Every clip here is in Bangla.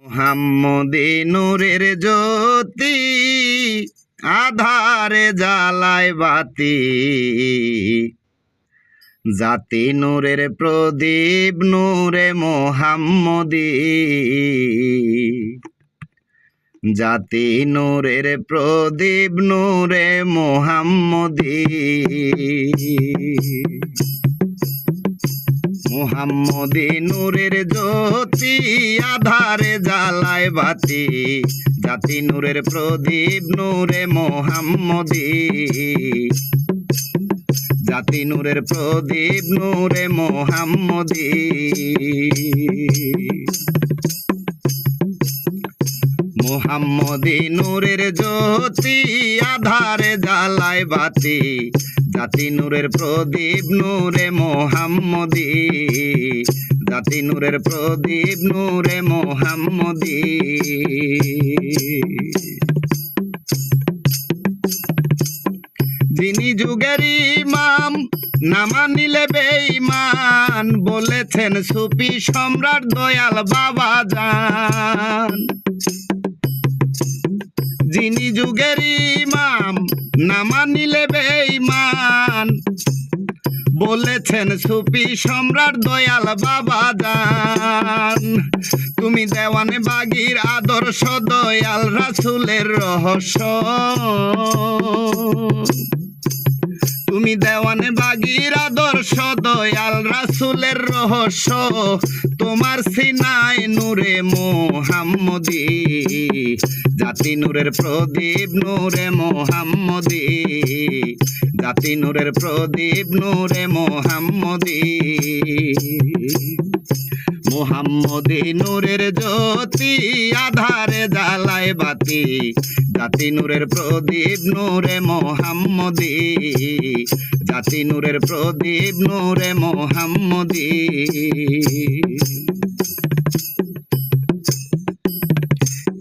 মুহাম্মদী নূরের জ্যোতি আধারে জ্বালায় বাতি, জাতি নূরের প্রদীপ নূরে মুহাম্মদী, জাতি নূরের প্রদীপ নূরে মুহাম্মদী। মুহাম্মদী নূরের জ্যোতি আধারে জ্বালায় বাতি, জাতি নূরের প্রদীপ নূরে মুহাম্মদী, জাতি নূরের প্রদীপ নূরে মুহাম্মদী। মুহাম্মদী নূরের জ্যোতি আধারে জ্বালায় বাতি, জাতি নূরের প্রদীপ নূরে মুহাম্মদী, জাতি নূরের প্রদীপ নূরে মুহাম্মদী। যিনি যুগের ইমাম না মানিলে বেঈমান, বলেছেন সুফি সম্রাট দয়াল বাবা জান। যিনি যুগের ইমাম না মানিলে বেঈমান, বলেছেন সুফি সম্রাট দয়াল বাবা জান। তুমি দেওয়ানে বাগির আদর্শ দয়াল রাসূলের রহস্য, তুমি দেওয়ানে বাগির আদর্শ দয়াল রাসূলের রহস্য, তোমার সিনায় নূরে মুহাম্মদী, জাতি নূরের প্রদীপ নূরে মুহাম্মদী, জাতি নূরের প্রদীপ নূরে মুহাম্মদী। মুহাম্মদী নূরের জ্যোতি আধারে জ্বালায় বাতি, জাতি নূরের প্রদীপ নূরে মুহাম্মদী, জাতি নূরের প্রদীপ নূরে মুহাম্মদী।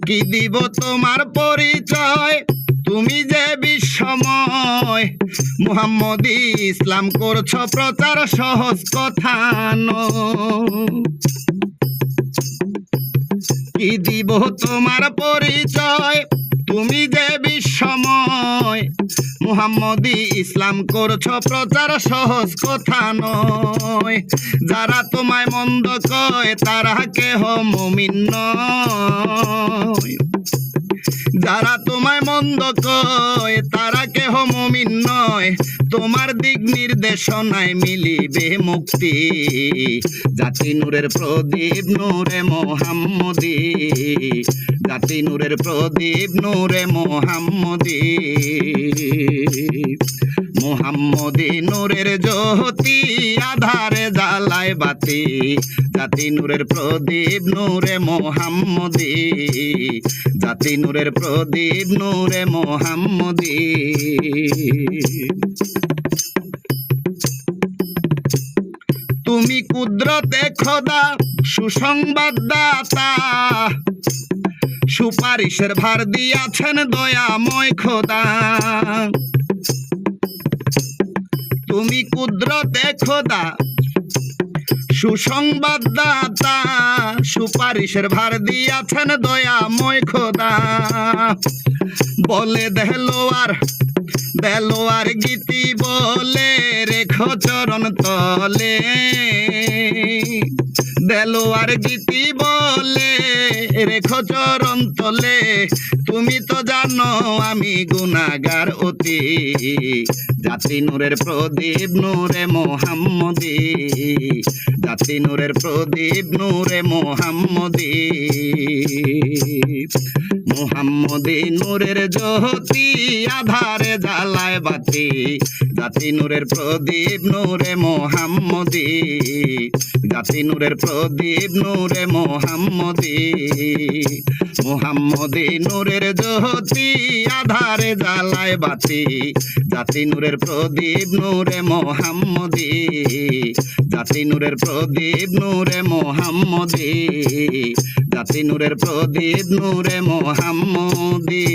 কি দিব তোমার পরিচয়, তুমি যে বিশ্বময়, মুহাম্মদী ইসলাম করছো প্রচার সহজ কথা নয়। কি দিব তোমার পরিচয়, তুমি যে বিশ্বময়, মুহাম্মদী ইসলাম করছো প্রচার সহজ কথা নয়। যারা তোমায় মন্দ কয় তারা কেহ মুমিন নয়, যারা তোমায় মন্দ কয় তারা কেহ মুমিন নয়। তোমার দিক নির্দেশনায় মিলিবে মুক্তি, জাতি নূরের প্রদীপ নূরে মুহাম্মদী, জাতি নূরের প্রদীপ নূরে মুহাম্মদী। মুহাম্মদী নূরের জ্যোতি আধারে জ্বালায় বাতি, জাতি নূরের প্রদীপ নূরে মুহাম্মদী, জাতি নূরের প্রদীপ নূরে মুহাম্মদী। তুমি কুদরতে খোদা সুসংবাদদাতা, সুপারিশের ভার দিয়াছেন দয়াময় খোদা। তুমি কুদরতে খোদা সুসংবাদদাতা, সুপারিশের ভার দিয়াছেন দয়াময় খোদা। বলে দেলোয়ার গীতি বলে রেখো চরণ তলে, দেলোয়ার গীতি বলে রেখো চরণ তলে। তুমি তো জানো আমি গুনাহগার অতি, জাতি নূরের প্রদীপ নূরে মুহাম্মদী, জাতি নূরের প্রদীপ নূরে মুহাম্মদী। মুহাম্মদী নূরের জ্যোতি আধারে জ্বালায় বাতি, জাতি নূরের প্রদীপ নূরে মুহাম্মদী, জাতি নূরের প্রদীপ নূরে মুহাম্মদী। মুহাম্মদী নূরের জ্যোতি আধারে জ্বালায় বাতি, জাতি নূরের প্রদীপ নূরে মুহাম্মদী, জাতি নূরের প্রদীপ নূরে মুহাম্মদী, জাতি নূরের প্রদীপ নূরে মুহাম্মদী।